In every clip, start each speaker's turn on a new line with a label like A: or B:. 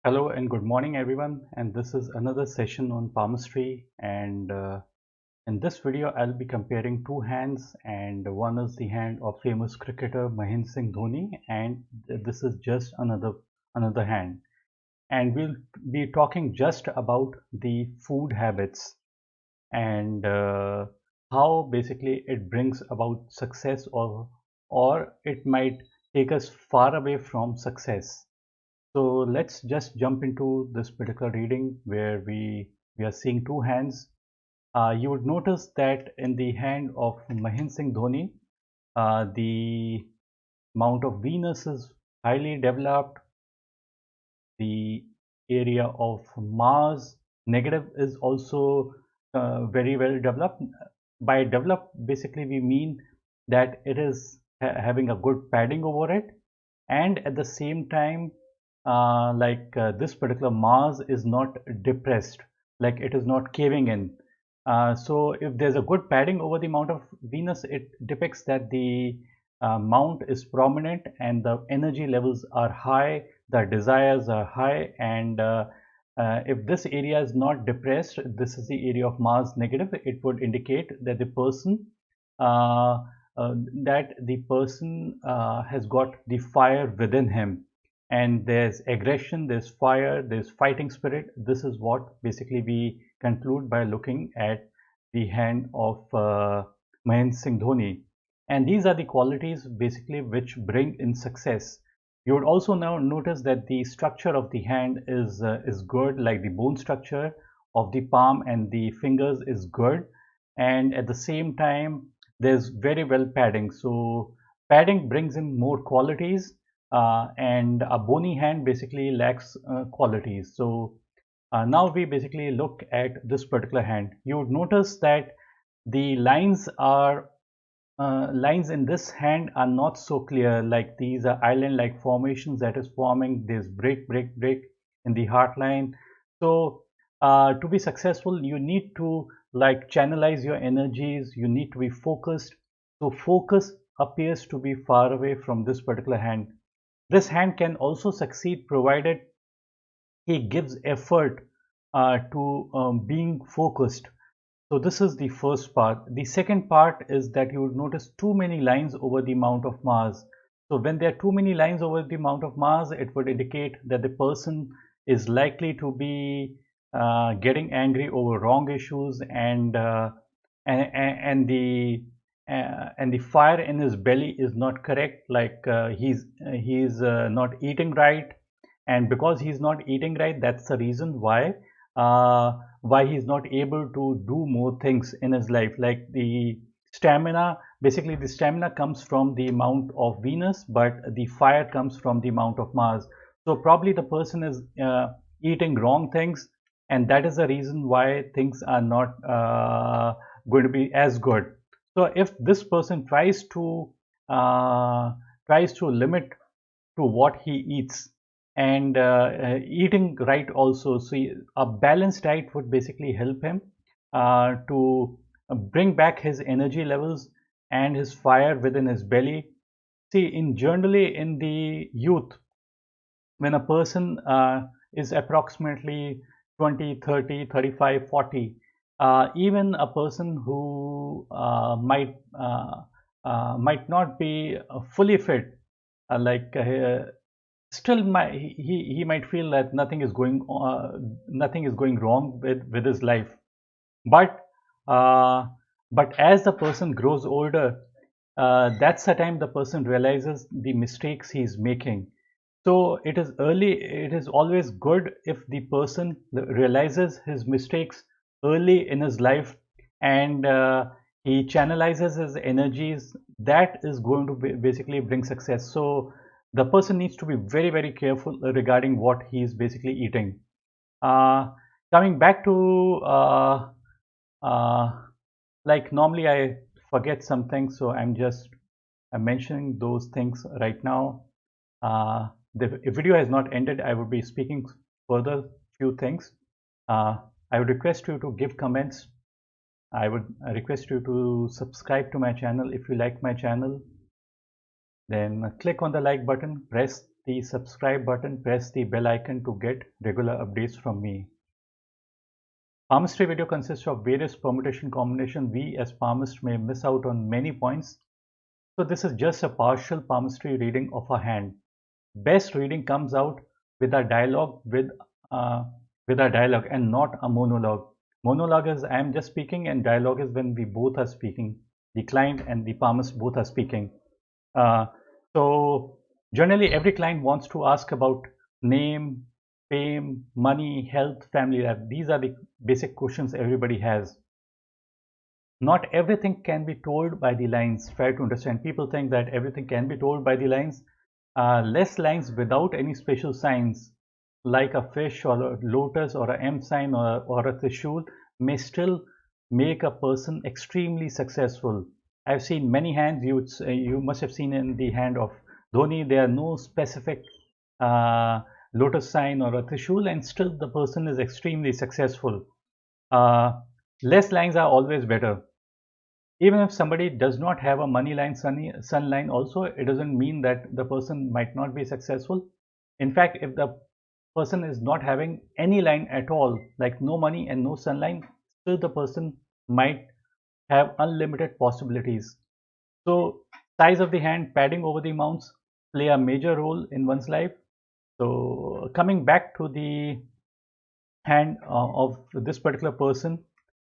A: Hello and good morning everyone, and this is another session on palmistry. And in this video I'll be comparing two hands, and one is the hand of famous cricketer Mahendra Singh Dhoni, and this is just another hand. And we'll be talking just about the food habits and how basically it brings about success, or it might take us far away from success. So let's just jump into this particular reading where we are seeing two hands. You would notice that in the hand of Mahendra Singh Dhoni, the Mount of Venus is highly developed. The area of Mars negative is also very well developed. By developed, basically we mean that it is having a good padding over it, and at the same time, this particular Mars is not depressed, like it is not caving in. So if there's a good padding over the Mount of Venus, it depicts that the mount is prominent and the energy levels are high, the desires are high, and if this area is not depressed, this is the area of Mars negative, it would indicate that uh, the person has got the fire within him, and there's aggression, there's fire, there's fighting spirit. This is what basically we conclude by looking at the hand of Mahendra Singh Dhoni. And these are the qualities basically which bring in success. You would also now notice that the structure of the hand is good, like the bone structure of the palm and the fingers is good, and at the same time there's very well padding. So padding brings in more qualities, and a bony hand basically lacks qualities. So now we basically look at this particular hand. You would notice that the lines in this hand are not so clear, like these are island-like formations that is forming this break in the heart line. So to be successful, you need to like channelize your energies, you need to be focused. So focus appears to be far away from this particular hand. This hand can also succeed provided he gives effort to being focused. So this is the first part. The second part is that you would notice too many lines over the Mount of Mars. So when there are too many lines over the Mount of Mars, it would indicate that the person is likely to be getting angry over wrong issues, and the fire in his belly is not correct. Like he's not eating right, and because he's not eating right, that's the reason why he's not able to do more things in his life. Like the stamina, basically the stamina comes from the Mount of Venus, but the fire comes from the Mount of Mars. So probably the person is eating wrong things, and that is the reason why things are not going to be as good. So if this person uh, tries to limit to what he eats, and eating right also, so a balanced diet would basically help him to bring back his energy levels and his fire within his belly. See, in generally in the youth, when a person is approximately 20, 30, 35, 40, even a person who might not be fully fit, like still he might feel that nothing is going wrong with his life. But uh, but as the person grows older, that's the time the person realizes the mistakes he's making. So it is always good if the person realizes his mistakes early in his life, and he channelizes his energies. That is going to basically bring success. So the person needs to be very careful regarding what he is basically eating. Uh, Coming back to uh, like normally I forget some things, so I'm mentioning those things right now. The video has not ended. I would be speaking further few things. Uh, I would request you to give comments. I would request you to subscribe to my channel if you like my channel. Then click on the like button, press the subscribe button, press the bell icon to get regular updates from me. Palmistry video consists of various permutation combinations. We as palmists may miss out on many points. So this is just a partial palmistry reading of a hand. Best reading comes out with a dialogue and not a monologue. Monologue is I am just speaking, and dialogue is when we both are speaking. The client and the palmist both are speaking. So generally every client wants to ask about name, fame, money, health, family life. These are the basic questions everybody has. Not everything can be told by the lines. Try to understand. People think that everything can be told by the lines. Less lines without any special signs, like a fish or a lotus or a M sign or a Trishul, may still make a person extremely successful. I've seen many hands. You must have seen in the hand of Dhoni, there are no specific lotus sign or a Trishul, and still the person is extremely successful. Less lines are always better. Even if somebody does not have a money line, sun line also, it doesn't mean that the person might not be successful. In fact, if the person is not having any line at all, like no money and no sun line, still the person might have unlimited possibilities. So size of the hand, padding over the mounts play a major role in one's life. So coming back to the hand of this particular person,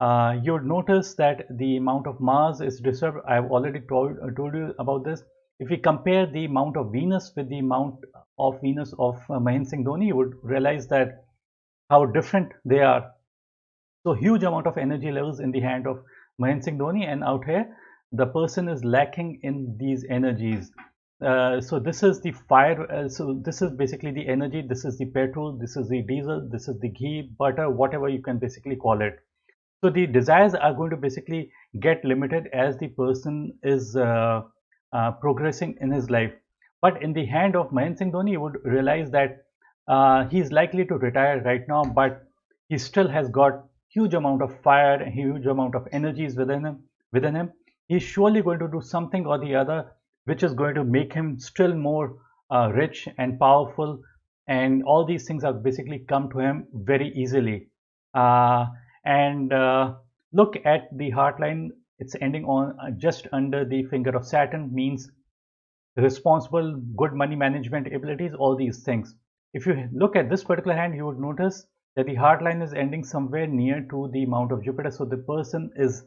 A: you would notice that the amount of Mars is disturbed. I've already told you about this. If we compare the amount of Venus with the amount of Venus of Mahendra Singh Dhoni, you would realize that how different they are. So huge amount of energy levels in the hand of Mahendra Singh Dhoni, and out here the person is lacking in these energies. So this is the fire. So this is basically the energy. This is the petrol. This is the diesel. This is the ghee, butter, whatever you can basically call it. So the desires are going to basically get limited as the person is progressing in his life. But in the hand of Mahendra Singh Dhoni, you would realize that he's likely to retire right now, but he still has got huge amount of fire and huge amount of energies within him. He's surely going to do something or the other which is going to make him still more rich and powerful, and all these things have basically come to him very easily. And look at the heart line. It's ending on just under the finger of Saturn, means responsible, good money management abilities, all these things. If you look at this particular hand, you would notice that the heart line is ending somewhere near to the mount of Jupiter. So the person is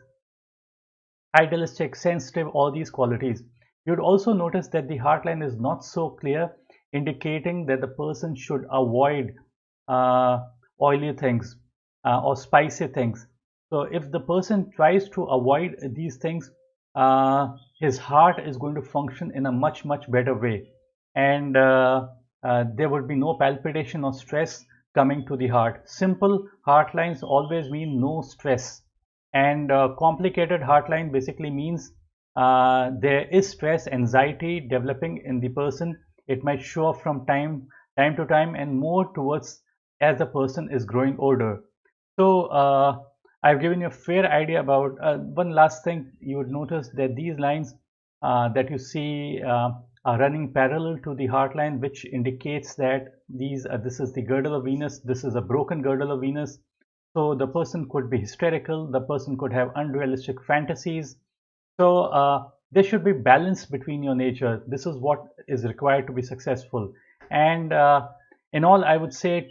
A: idealistic, sensitive, all these qualities. You would also notice that the heart line is not so clear, indicating that the person should avoid oily things or spicy things. So if the person tries to avoid these things, his heart is going to function in a much better way, and there would be no palpitation or stress coming to the heart. Simple heart lines always mean no stress, and complicated heart line basically means there is stress, anxiety developing in the person. It might show up from time to time, and more towards as the person is growing older. So I've given you a fair idea about one last thing. You would notice that these lines that you see are running parallel to the heart line, which indicates that this is the girdle of Venus. This is a broken girdle of Venus. So the person could be hysterical. The person could have unrealistic fantasies. So there should be balance between your nature. This is what is required to be successful. And in all, I would say,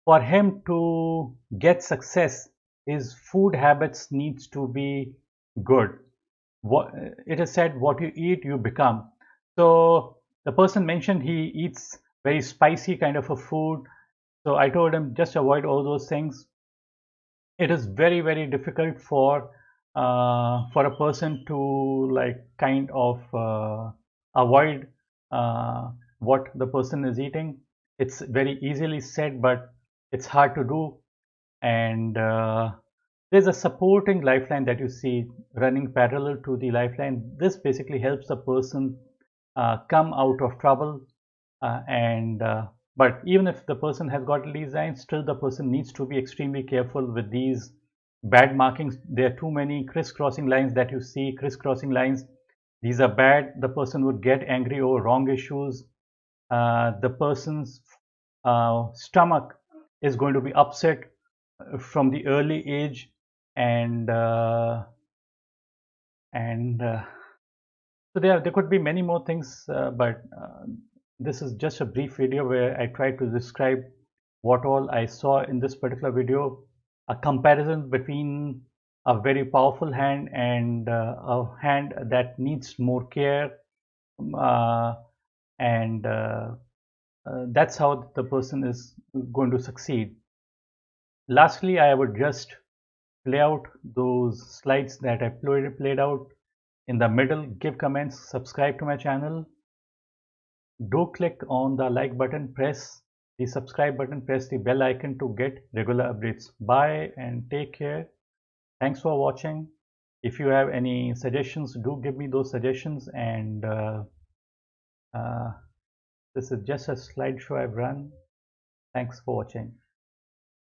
A: for him to get success, his food habits needs to be good. It is said, what you eat, you become. So the person mentioned he eats very spicy kind of a food. So I told him just avoid all those things. It is very difficult for a person to like kind of avoid what the person is eating. It's very easily said, but it's hard to do. And there's a supporting lifeline that you see running parallel to the lifeline. This basically helps the person come out of trouble. But even if the person has got these lines, still the person needs to be extremely careful with these bad markings. There are too many crisscrossing lines that you see. Crisscrossing lines, these are bad. The person would get angry over wrong issues. the person's stomach is going to be upset from the early age, and and so there could be many more things, but this is just a brief video where I try to describe what all I saw in this particular video, a comparison between a very powerful hand and a hand that needs more care, uh, and that's how the person is going to succeed. Lastly, I would just play out those slides that I played out in the middle. Give comments, subscribe to my channel. Do click on the like button, press the subscribe button, press the bell icon to get regular updates. Bye and take care. Thanks for watching. If you have any suggestions, do give me those suggestions. And uh, this is just a slideshow I've run. Thanks for watching.